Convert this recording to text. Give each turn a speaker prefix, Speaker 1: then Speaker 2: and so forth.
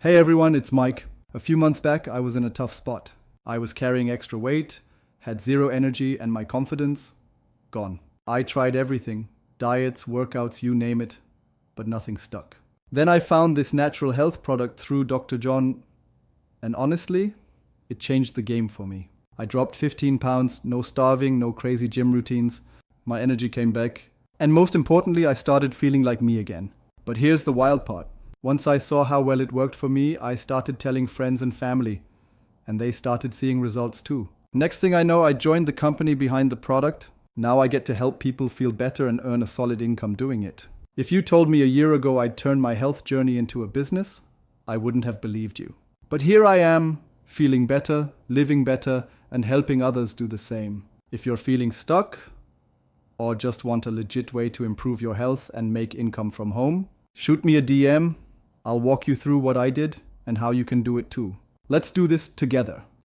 Speaker 1: Hey everyone, it's Mike. A few months back, I was in a tough spot. I was carrying extra weight, had zero energy, and my confidence, gone. I tried everything, diets, workouts, you name it, but nothing stuck. Then I found this natural health product through Dr. John, and honestly, it changed the game for me. I dropped 15 pounds, no starving, no crazy gym routines. My energy came back. And most importantly, I started feeling like me again. But here's the wild part. Once I saw how well it worked for me, I started telling friends and family, and they started seeing results too. Next thing I know, I joined the company behind the product. Now I get to help people feel better and earn a solid income doing it. If you told me a year ago I'd turn my health journey into a business, I wouldn't have believed you. But here I am, feeling better, living better, and helping others do the same. If you're feeling stuck, or just want a legit way to improve your health and make income from home, shoot me a DM. I'll walk you through what I did and how you can do it too. Let's do this together.